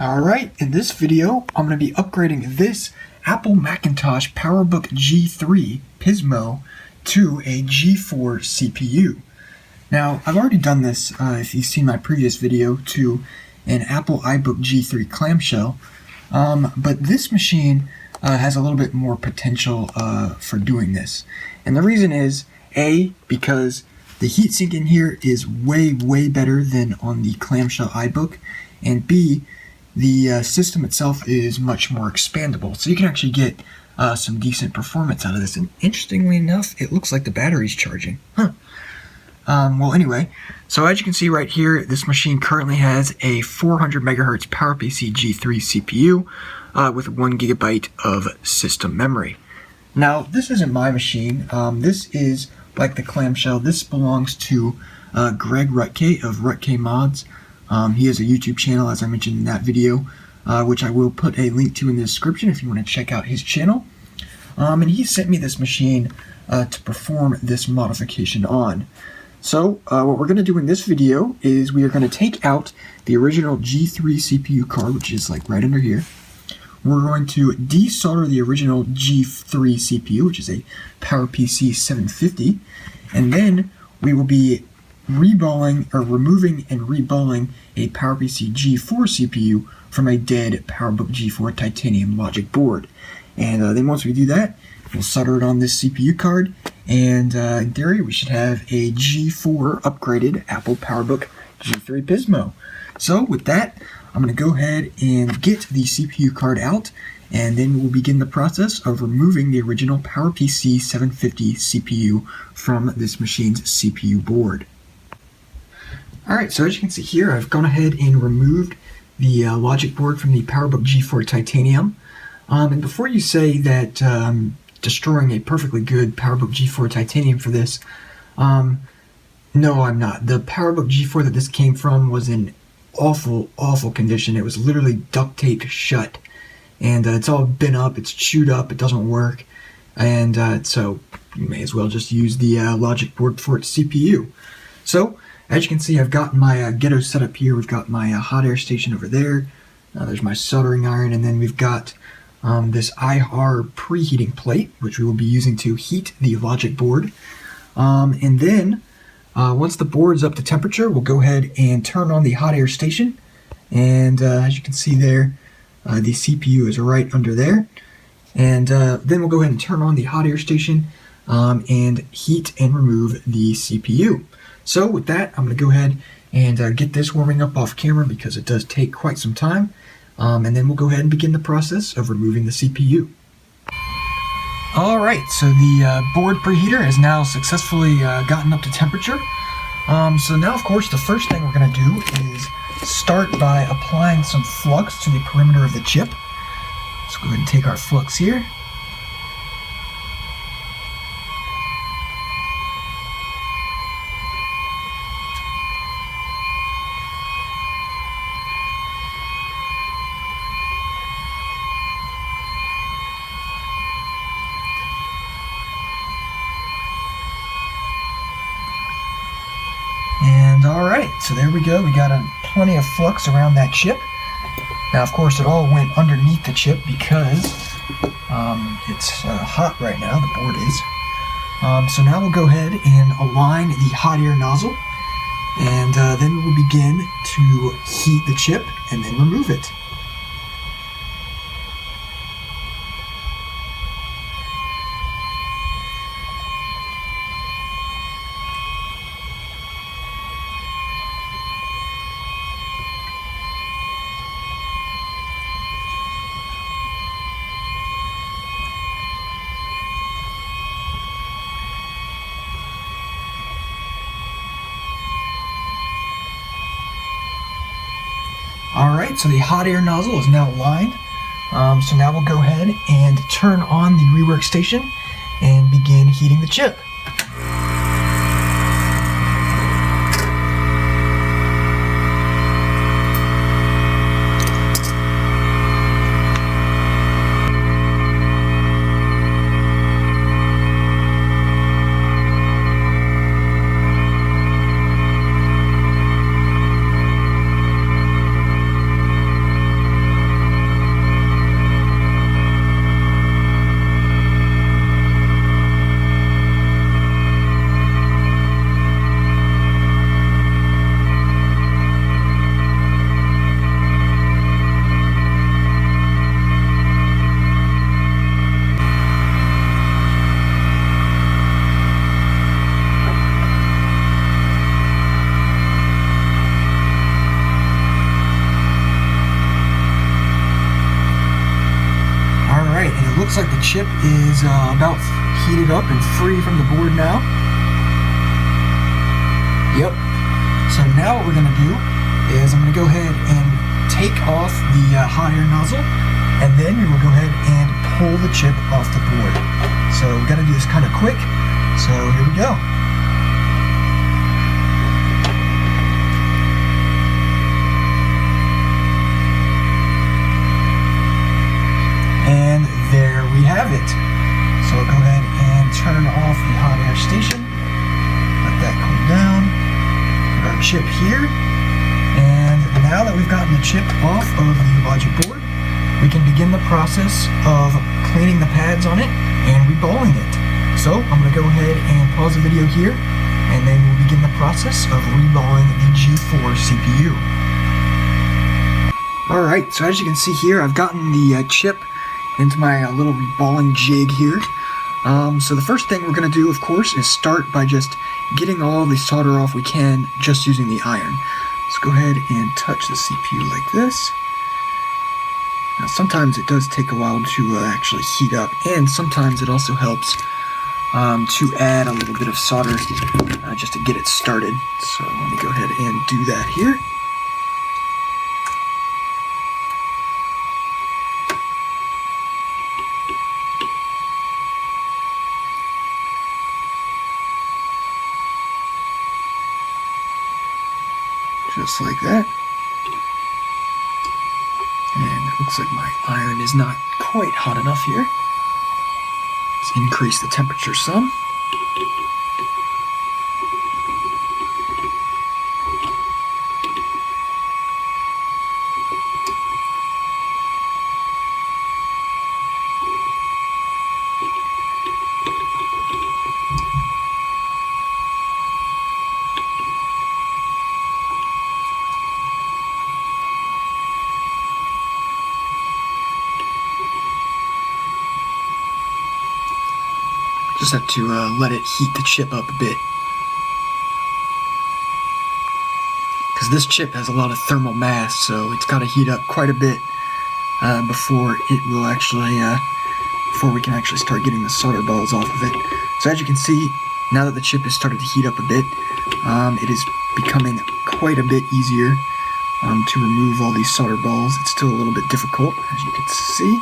Alright, in this video, I'm going to be upgrading this Apple Macintosh PowerBook G3 Pismo to a G4 CPU. Now, I've already done this, if you've seen my previous video, to an Apple iBook G3 clamshell, but this machine has a little bit more potential for doing this. And the reason is, A, because the heatsink in here is way better than on the clamshell iBook, and B, the system itself is much more expandable, so you can actually get some decent performance out of this. And interestingly enough, it looks like the battery's charging. Well, anyway, so as you can see right here, this machine currently has a 400 megahertz PowerPC G3 CPU with 1 gigabyte of system memory. Now, this isn't my machine. This is like the clamshell. This belongs to Greg Rutke of Rutke Mods. He has a YouTube channel, as I mentioned in that video, which I will put a link to in the description if you want to check out his channel. And he sent me this machine to perform this modification on. So what we're going to do in this video is we are going to take out the original G3 CPU card, which is like right under here. We're going to desolder the original G3 CPU, which is a PowerPC 750, and then we will be removing and reballing a PowerPC G4 CPU from a dead PowerBook G4 titanium logic board. And then once we do that, we'll solder it on this CPU card, and in theory we should have a G4 upgraded Apple PowerBook G3 Pismo. So with that, I'm going to go ahead and get the CPU card out, and then we'll begin the process of removing the original PowerPC 750 CPU from this machine's CPU board. Alright, so as you can see here, I've gone ahead and removed the logic board from the PowerBook G4 Titanium. And before you say that destroying a perfectly good PowerBook G4 Titanium for this, no, I'm not. The PowerBook G4 that this came from was in awful condition. It was literally duct taped shut, and it's all bent up, it's chewed up, it doesn't work, and so you may as well just use the logic board for its CPU. So as you can see, I've got my ghetto set up here. We've got my hot air station over there. There's my soldering iron, and then we've got this IR preheating plate, which we will be using to heat the logic board. And then once the board's up to temperature, we'll go ahead and turn on the hot air station. And as you can see there, the CPU is right under there. And then we'll go ahead and turn on the hot air station and heat and remove the CPU. So with that, I'm going to go ahead and get this warming up off camera because it does take quite some time. And then we'll go ahead and begin the process of removing the CPU. Alright, so the board preheater has now successfully gotten up to temperature. So now, of course, the first thing we're going to do is start by applying some flux to the perimeter of the chip. Let's go ahead and take our flux here. And alright, so there we go. We got plenty of flux around that chip. Now, of course, it all went underneath the chip because it's hot right now, the board is. So now we'll go ahead and align the hot air nozzle, and then we'll begin to heat the chip and then remove it. Alright, so the hot air nozzle is now aligned. So now we'll go ahead and turn on the rework station and begin heating the chip. looks like the chip is about heated up and free from the board now. Yep. So now what we're going to do is I'm going to go ahead and take off the hot air nozzle, and then we will go ahead and pull the chip off the board. So we've got to do this kind of quick. So here we go. And there we have it. So I'll go ahead and turn off the hot air station. Let that cool down. Put our chip here. And now that we've gotten the chip off of the logic board, we can begin the process of cleaning the pads on it and reballing it. So I'm going to go ahead and pause the video here, and then we'll begin the process of reballing the G4 CPU. Alright, so as you can see here, I've gotten the chip into my little reballing jig here. So the first thing we're going to do, of course, is start by just getting all the solder off we can just using the iron. Let's go ahead and touch the CPU like this. Now sometimes it does take a while to actually heat up, and sometimes it also helps to add a little bit of solder just to get it started. So let me go ahead and do that here. Just like that. And it looks like my iron is not quite hot enough here. Let's increase the temperature some. Just have to let it heat the chip up a bit, because this chip has a lot of thermal mass, so it's got to heat up quite a bit before it will actually, before we can actually start getting the solder balls off of it. So as you can see, now that the chip has started to heat up a bit, it is becoming quite a bit easier to remove all these solder balls. It's still a little bit difficult, as you can see.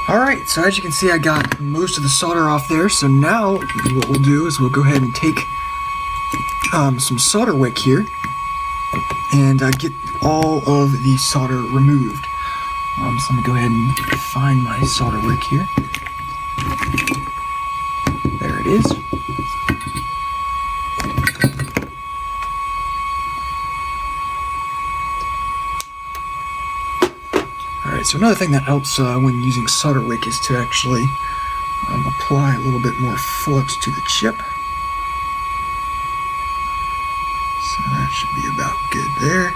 Alright, so as you can see, I got most of the solder off there, so now what we'll do is we'll go ahead and take some solder wick here and get all of the solder removed. So let me go ahead and find my solder wick here. There it is. Alright, so another thing that helps when using solder wick is to actually apply a little bit more flux to the chip. So that should be about good there.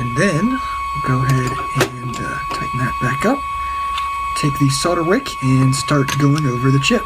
And then we'll go ahead and tighten that back up. Take the solder wick and start going over the chip.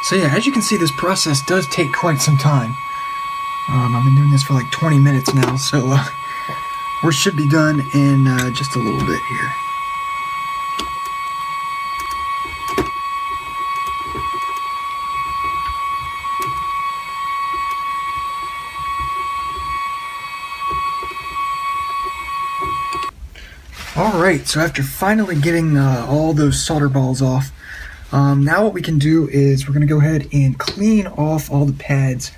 So yeah, as you can see, this process does take quite some time. I've been doing this for like 20 minutes now, so we should be done in just a little bit here. Alright, so after finally getting all those solder balls off, now what we can do is we're going to go ahead and clean off all the pads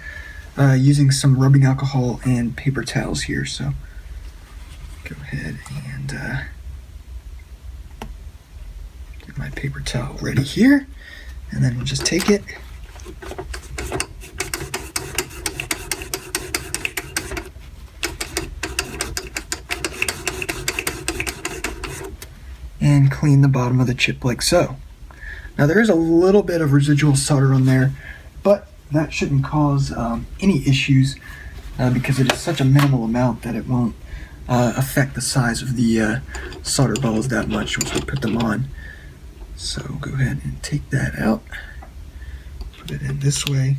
using some rubbing alcohol and paper towels here. So go ahead and get my paper towel ready here, and then we'll just take it and clean the bottom of the chip like so. Now there is a little bit of residual solder on there, but that shouldn't cause any issues because it is such a minimal amount that it won't affect the size of the solder balls that much once we put them on. So go ahead and take that out, put it in this way.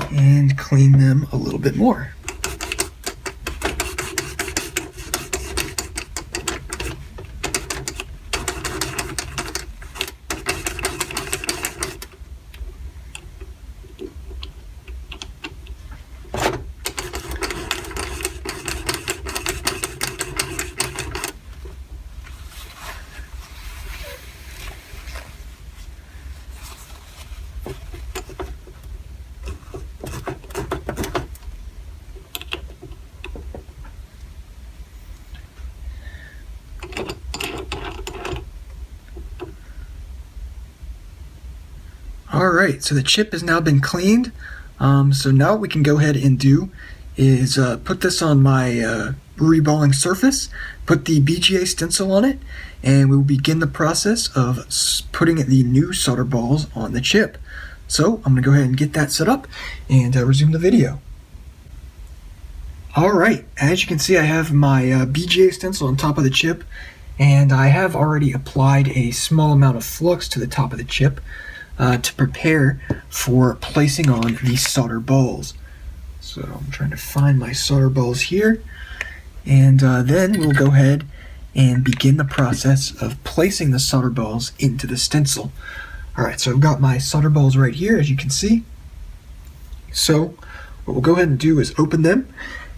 And clean them a little bit more. Alright, so the chip has now been cleaned. So now what we can go ahead and do is put this on my reballing surface, put the BGA stencil on it, and we will begin the process of putting the new solder balls on the chip. So I'm going to go ahead and get that set up and resume the video. Alright, as you can see, I have my BGA stencil on top of the chip, and I have already applied a small amount of flux to the top of the chip to prepare for placing on the solder balls. So I'm trying to find my solder balls here, and then we'll go ahead and begin the process of placing the solder balls into the stencil. Alright, so I've got my solder balls right here, as you can see. So what we'll go ahead and do is open them,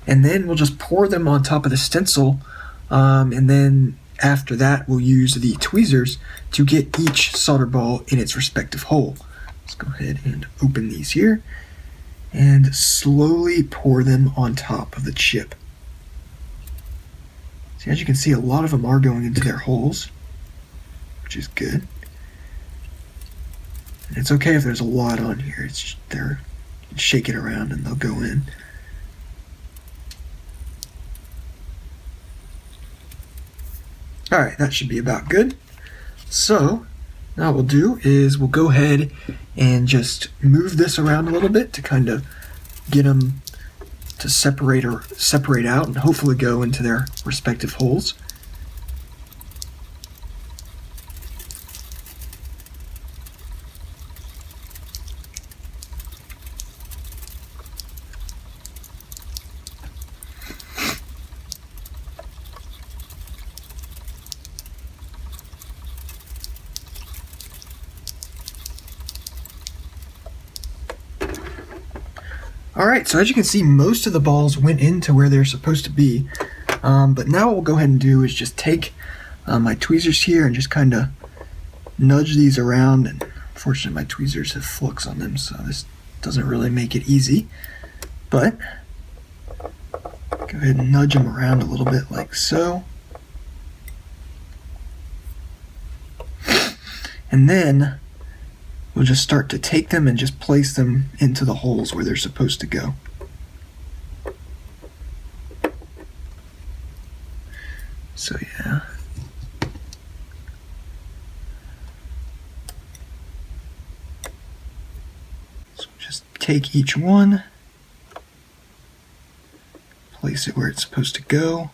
and then we'll just pour them on top of the stencil, and then after that we'll use the tweezers to get each solder ball in its respective hole. Let's go ahead and open these here and slowly pour them on top of the chip. So as you can see, a lot of them are going into their holes, which is good. And it's okay if there's a lot on here. It's just, they're shake it around and they'll go in. Alright, that should be about good. So now what we'll do is we'll go ahead and just move this around a little bit to kind of get them to separate out and hopefully go into their respective holes. Alright, so as you can see, most of the balls went into where they're supposed to be, but now what we'll go ahead and do is just take my tweezers here and just kind of nudge these around, and unfortunately my tweezers have flux on them, so this doesn't really make it easy, but go ahead and nudge them around a little bit like so. And then we'll just start to take them and just place them into the holes where they're supposed to go. So yeah. So just take each one, place it where it's supposed to go.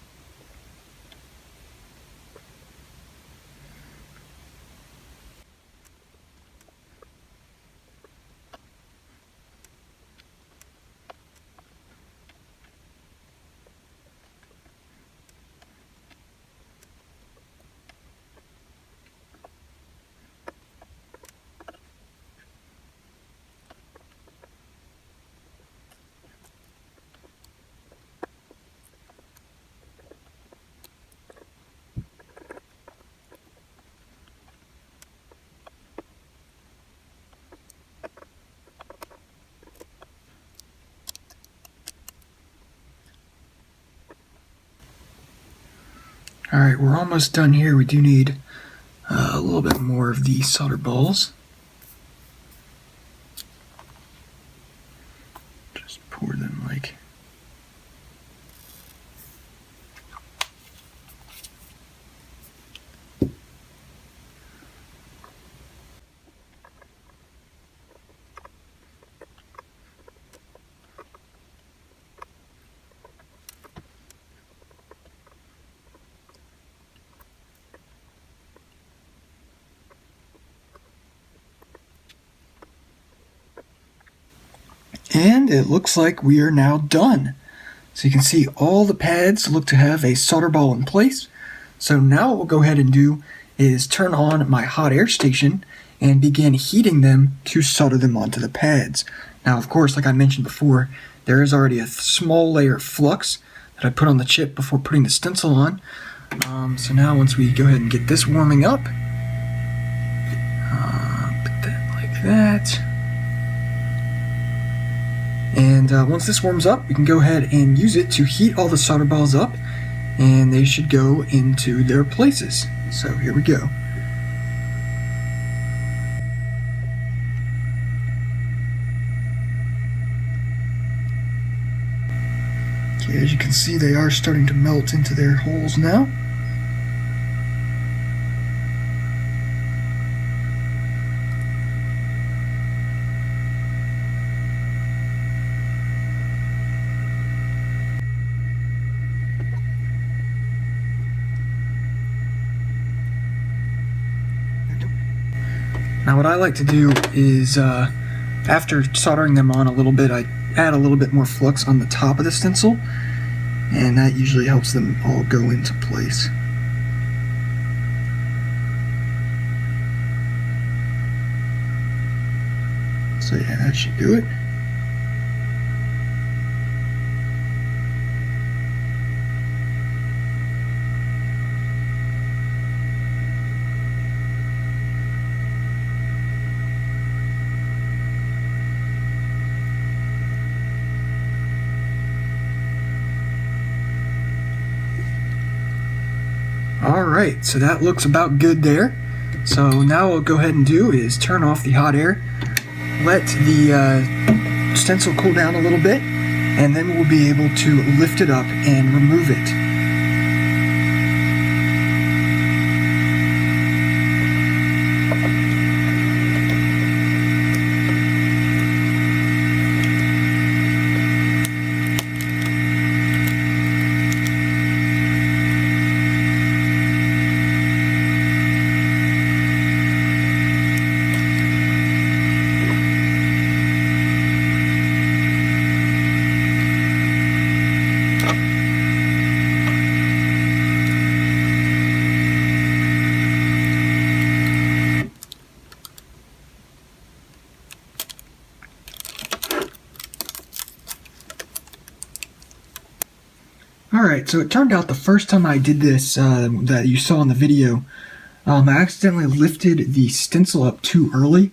Alright, we're almost done here. We do need a little bit more of these solder balls. Just pour them like... And it looks like we are now done. So you can see all the pads look to have a solder ball in place. So now what we'll go ahead and do is turn on my hot air station and begin heating them to solder them onto the pads. Now of course, like I mentioned before, there is already a small layer of flux that I put on the chip before putting the stencil on. So now once we go ahead and get this warming up, put that like that. And once this warms up, we can go ahead and use it to heat all the solder balls up, and they should go into their places. So here we go. As you can see, they are starting to melt into their holes now. Now what I like to do is, after soldering them on a little bit, I add a little bit more flux on the top of the stencil, and that usually helps them all go into place. So yeah, that should do it. Alright, so that looks about good there. So now what we'll go ahead and do is turn off the hot air, let the stencil cool down a little bit, and then we'll be able to lift it up and remove it. Alright, so it turned out the first time I did this, that you saw in the video, I accidentally lifted the stencil up too early,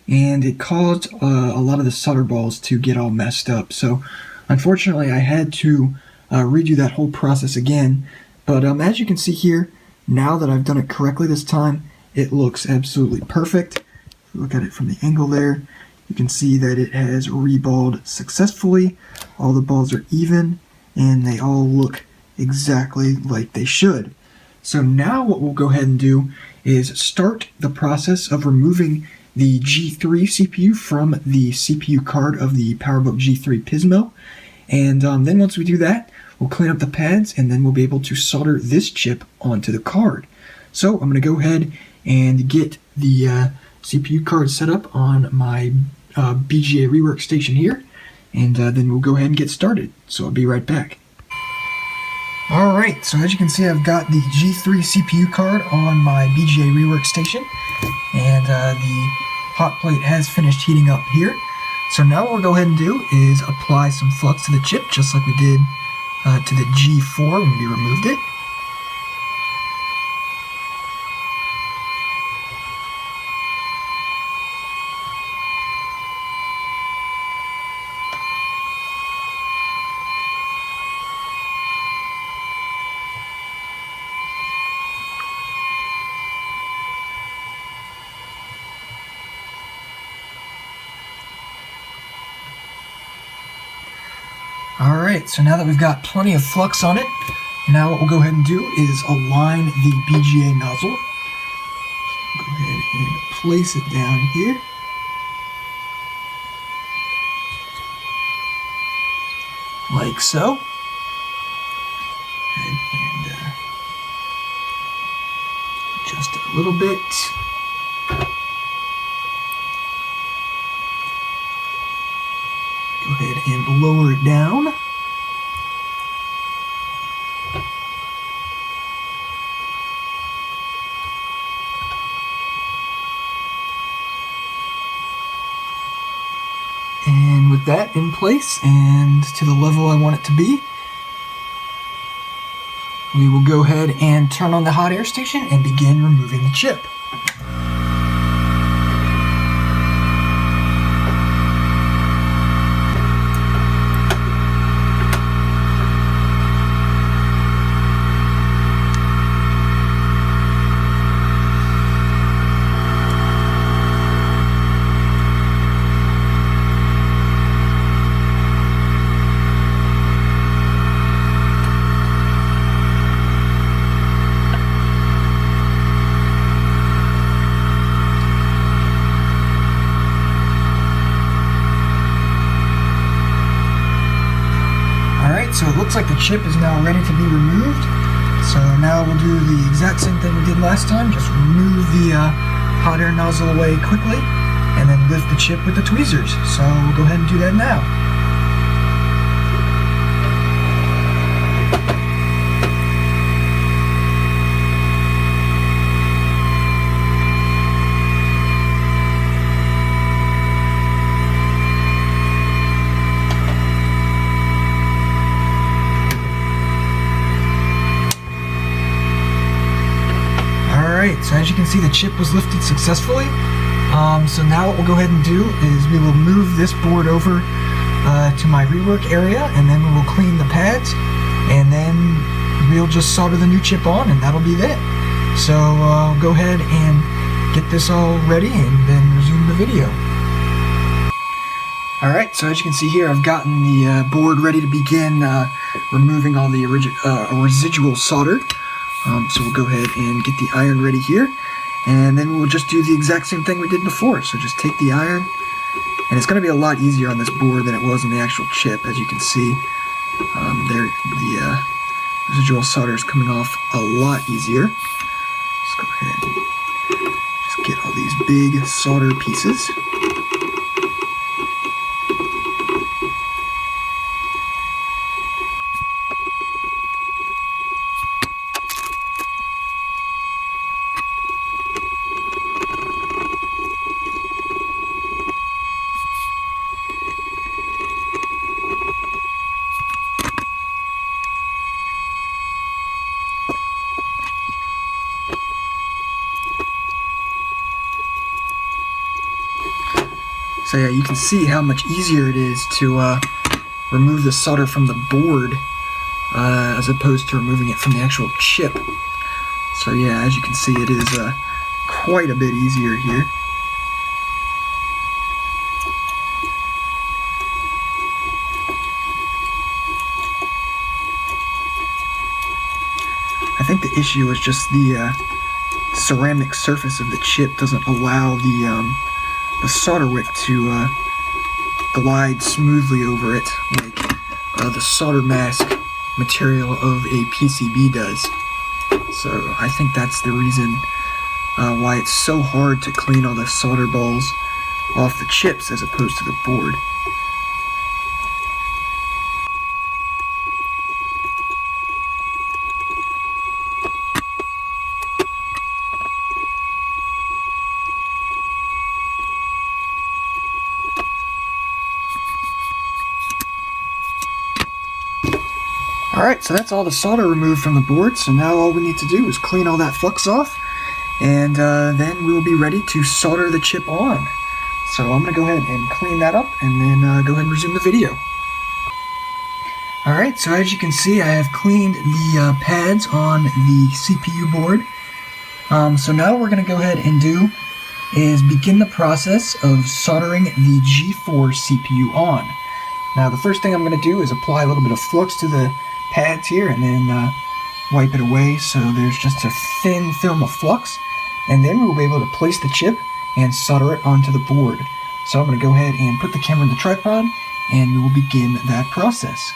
and it caused a lot of the solder balls to get all messed up. So, unfortunately, I had to redo that whole process again. But as you can see here, now that I've done it correctly this time, it looks absolutely perfect. If you look at it from the angle there, you can see that it has reballed successfully. All the balls are even, and they all look exactly like they should. So now what we'll go ahead and do is start the process of removing the G3 CPU from the CPU card of the PowerBook G3 Pismo. And then once we do that, we'll clean up the pads, and then we'll be able to solder this chip onto the card. So I'm going to go ahead and get the CPU card set up on my BGA rework station here, and then we'll go ahead and get started. So I'll be right back. Alright, so as you can see, I've got the G3 CPU card on my BGA rework station, and the hot plate has finished heating up here. So now what we'll go ahead and do is apply some flux to the chip, just like we did to the G4 when we removed it. Alright, so now that we've got plenty of flux on it, now what we'll go ahead and do is align the BGA nozzle. Go ahead and place it down here. Like so. And just a little bit. Go ahead and lower it down. And with that in place and to the level I want it to be, we will go ahead and turn on the hot air station and begin removing the chip. like the chip is now ready to be removed. So now we'll do the exact same thing we did last time. Just remove the hot air nozzle away quickly, and then lift the chip with the tweezers. So we'll go ahead and do that now. Alright, so as you can see, the chip was lifted successfully. So now what we'll go ahead and do is we will move this board over to my rework area, and then we will clean the pads, and then we'll just solder the new chip on, and that'll be it. So I'll go ahead and get this all ready and then resume the video. Alright, so as you can see here, I've gotten the board ready to begin removing all the residual solder. So we'll go ahead and get the iron ready here, and then we'll just do the exact same thing we did before. So just take the iron, and it's going to be a lot easier on this board than it was on the actual chip. As you can see, there the residual solder is coming off a lot easier. Let's go ahead and just get all these big solder pieces. So yeah, you can see how much easier it is to remove the solder from the board as opposed to removing it from the actual chip. So yeah, as you can see, it is quite a bit easier here. I think the issue is just the ceramic surface of the chip doesn't allow the solder wick to glide smoothly over it like the solder mask material of a PCB does. So I think that's the reason why it's so hard to clean all the solder balls off the chips as opposed to the board. Alright, so that's all the solder removed from the board, so now all we need to do is clean all that flux off, and then we will be ready to solder the chip on. So I'm going to go ahead and clean that up, and then go ahead and resume the video. Alright, so as you can see, I have cleaned the pads on the CPU board. So now what we're going to go ahead and do is begin the process of soldering the G4 CPU on. Now the first thing I'm going to do is apply a little bit of flux to the pads here, and then wipe it away so there's just a thin film of flux, and then we'll be able to place the chip and solder it onto the board. So I'm going to go ahead and put the camera in the tripod, and we will begin that process.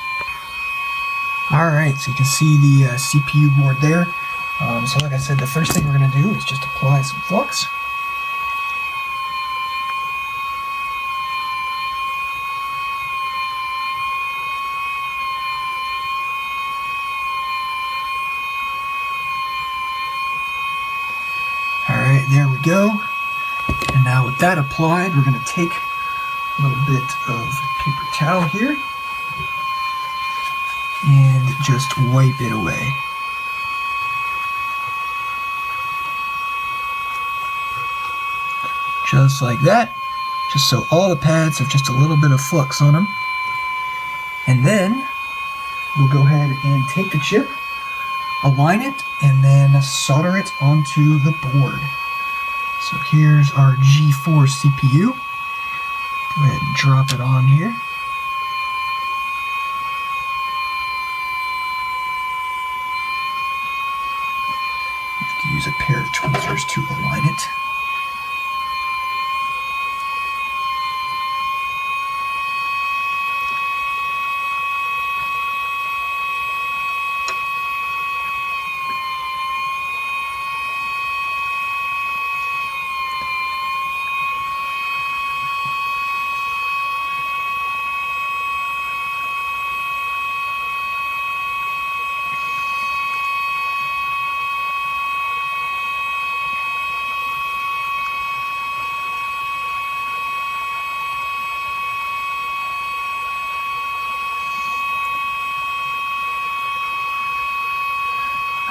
Alright, so you can see the CPU board there. So like I said, the first thing we're going to do is just apply some flux. Alright, there we go. And now with that applied, we're going to take a little bit of paper towel here and just wipe it away. Just like that, just so all the pads have just a little bit of flux on them. And then we'll go ahead and take the chip, align it, and then solder it onto the board. So here's our G4 CPU. Go ahead and drop it on here. You have to use a pair of tweezers to align it.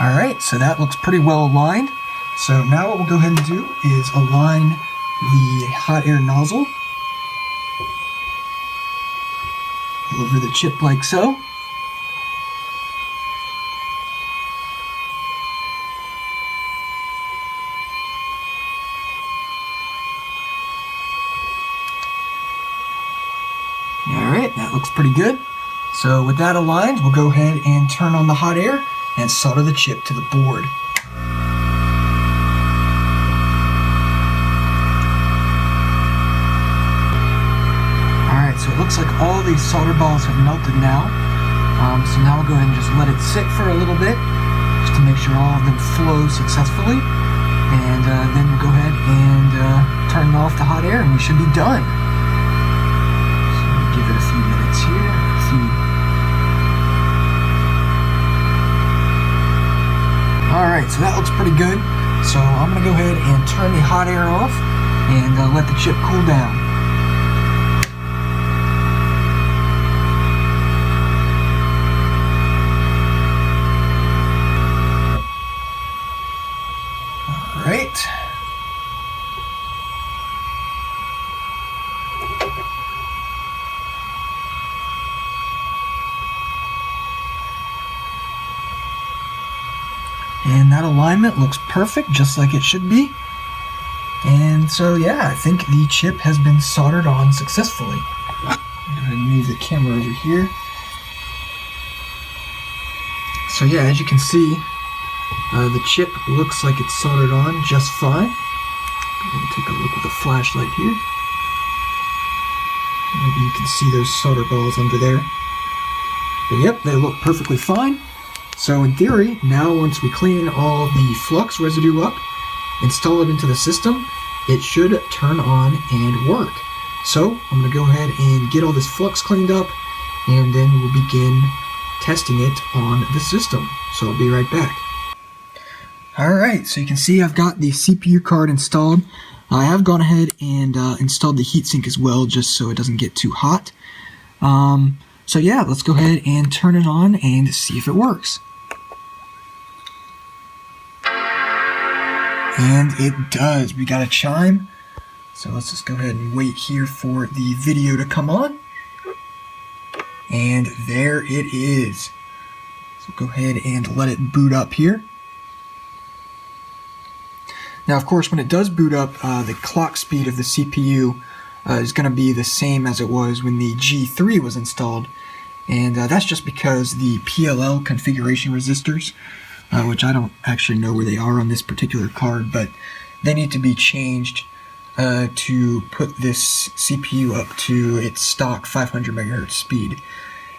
Alright, so that looks pretty well aligned. So now what we'll go ahead and do is align the hot air nozzle over the chip like so. Alright, that looks pretty good. So with that aligned, we'll go ahead and turn on the hot air and solder the chip to the board. Alright, so it looks like all these solder balls have melted now. So now we'll go ahead and just let it sit for a little bit, just to make sure all of them flow successfully. And then we'll go ahead and turn off the hot air and we should be done. So give it a few minutes here. Alright, so that looks pretty good. So I'm going to go ahead and turn the hot air off and let the chip cool down. Alright. And that alignment looks perfect, just like it should be. And so yeah, I think the chip has been soldered on successfully. I'm going to move the camera over here. So yeah, as you can see, the chip looks like it's soldered on just fine. I'm going to take a look with a flashlight here. Maybe you can see those solder balls under there. But yep, they look perfectly fine. So in theory, now once we clean all the flux residue up, install it into the system, it should turn on and work. So I'm going to go ahead and get all this flux cleaned up, and then we'll begin testing it on the system. So I'll be right back. Alright, so you can see I've got the CPU card installed. I have gone ahead and installed the heatsink as well, just so it doesn't get too hot. So yeah, let's go ahead and turn it on and see if it works. And it does. We got a chime. So let's just go ahead and wait here for the video to come on. And there it is. So go ahead and let it boot up here. Now, of course, when it does boot up, the clock speed of the CPU is going to be the same as it was when the G3 was installed. And that's just because the PLL configuration resistors, which I don't actually know where they are on this particular card, but they need to be changed to put this CPU up to its stock 500 megahertz speed.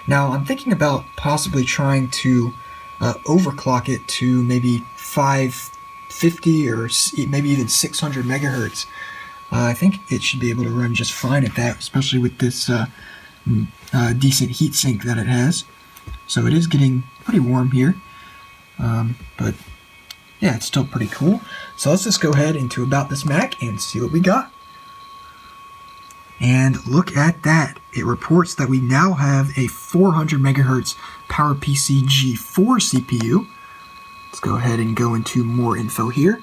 Now, I'm thinking about possibly trying to overclock it to maybe 550 or maybe even 600 megahertz. I think it should be able to run just fine at that, especially with this decent heatsink that it has. So it is getting pretty warm here, but yeah, it's still pretty cool. So let's just go ahead into About This Mac and see what we got. And look at that. It reports that we now have a 400 megahertz PowerPC G4 CPU. Let's go ahead and go into more info here.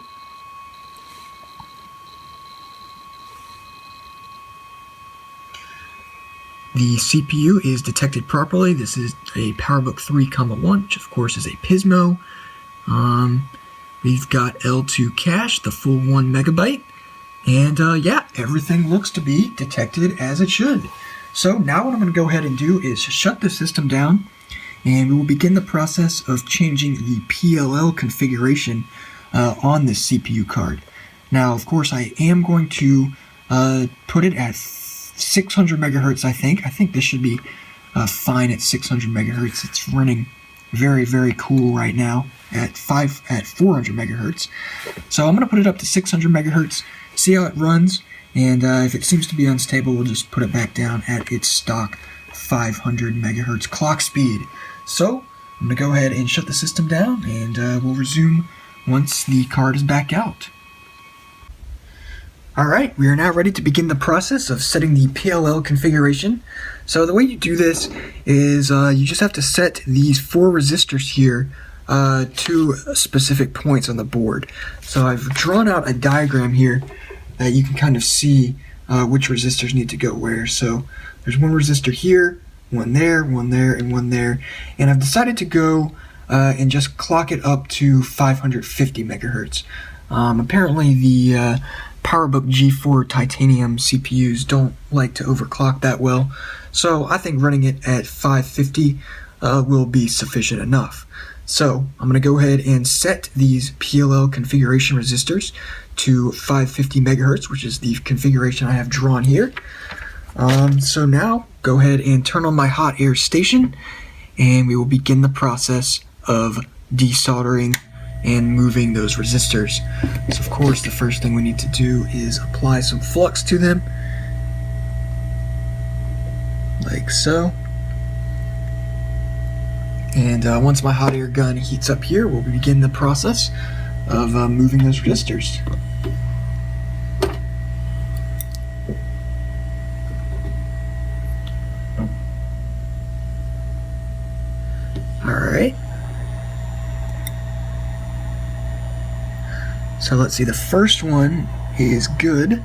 The CPU is detected properly. This is a PowerBook 3,1, which of course is a Pismo. We've got L2 cache, the full 1 megabyte. And yeah, everything looks to be detected as it should. So now what I'm going to go ahead and do is shut the system down, and we will begin the process of changing the PLL configuration on this CPU card. Now, of course, I am going to put it at 600 megahertz, I think. I think this should be fine at 600 megahertz. It's running very, very cool right now at 400 megahertz. So I'm going to put it up to 600 megahertz, see how it runs, and if it seems to be unstable, we'll just put it back down at its stock 500 megahertz clock speed. So I'm going to go ahead and shut the system down, and we'll resume once the card is back out. Alright, we are now ready to begin the process of setting the PLL configuration. So the way you do this is you just have to set these 4 resistors here two specific points on the board. So I've drawn out a diagram here that you can kind of see which resistors need to go where. So there's one resistor here, one there, and one there. And I've decided to go and just clock it up to 550 megahertz. Apparently the PowerBook G4 titanium CPUs don't like to overclock that well, so I think running it at 550 will be sufficient enough. So I'm going to go ahead and set these PLL configuration resistors to 550 megahertz, which is the configuration I have drawn here. So now go ahead and turn on my hot air station, and we will begin the process of desoldering and moving those resistors. So of course the first thing we need to do is apply some flux to them, like so. And once my hot air gun heats up here, we'll begin the process of moving those resistors. Alright. So let's see, the first one is good,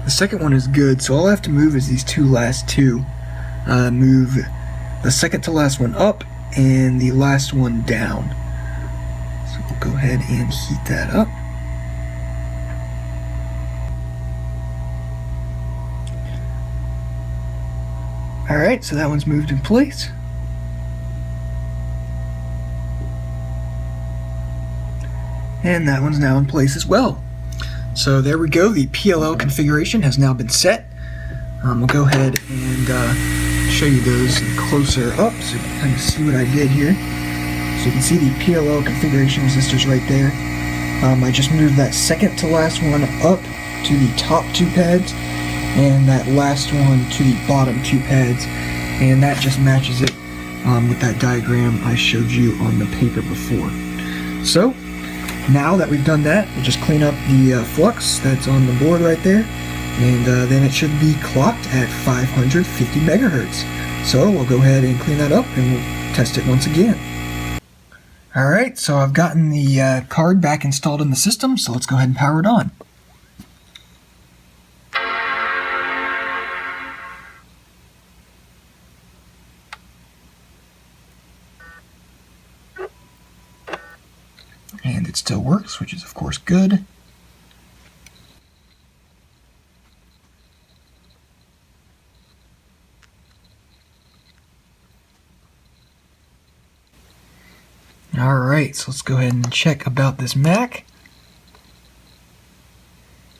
the second one is good, so all I have to move is these last two. Move the second to last one up and the last one down. So we'll go ahead and heat that up. Alright, so that one's moved in place. And that one's now in place as well. So there we go, the PLL configuration has now been set. We'll go ahead and show you those closer up so you can kind of see what I did here. So you can see the PLL configuration resistors right there. I just moved that second to last one up to the top two pads, and that last one to the bottom two pads, and that just matches it with that diagram I showed you on the paper before. So now that we've done that, we'll just clean up the flux that's on the board right there, and then it should be clocked at 550 megahertz. So we'll go ahead and clean that up and we'll test it once again. Alright, so I've gotten the card back installed in the system, so let's go ahead and power it on. And it still works, which is of course good. Alright, so let's go ahead and check about this Mac.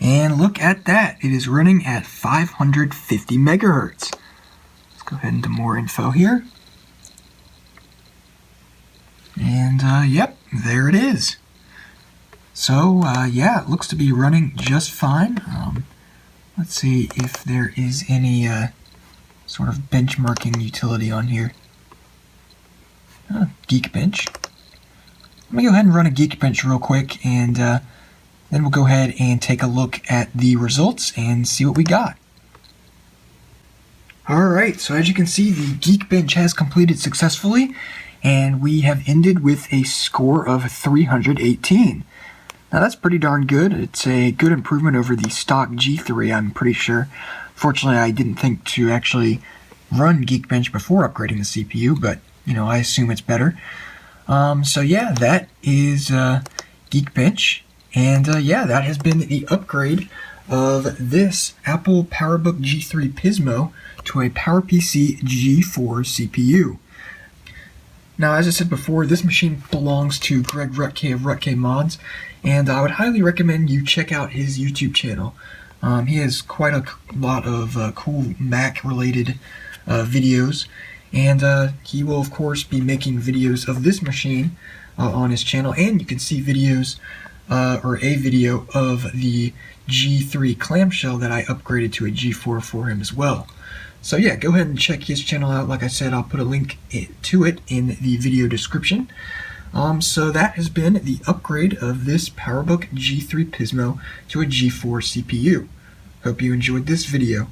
And look at that, it is running at 550 megahertz. Let's go ahead into more info here. And yep, there it is. So yeah, it looks to be running just fine. Let's see if there is any sort of benchmarking utility on here. Geekbench. Let me go ahead and run a Geekbench real quick, and then we'll go ahead and take a look at the results and see what we got. Alright, so as you can see, the Geekbench has completed successfully, and we have ended with a score of 318. Now that's pretty darn good. It's a good improvement over the stock G3, I'm pretty sure. Fortunately, I didn't think to actually run Geekbench before upgrading the CPU, but you know, I assume it's better. So yeah, that is Geekbench, and yeah, that has been the upgrade of this Apple PowerBook G3 Pismo to a PowerPC G4 CPU. Now, as I said before, this machine belongs to Greg Rutke of Rutke Mods, and I would highly recommend you check out his YouTube channel. He has quite a lot of cool Mac-related videos, and he will, of course, be making videos of this machine on his channel, and you can see videos, or a video of the G3 clamshell that I upgraded to a G4 for him as well. So yeah, go ahead and check his channel out. Like I said, I'll put a link to it in the video description. So that has been the upgrade of this PowerBook G3 Pismo to a G4 CPU. Hope you enjoyed this video.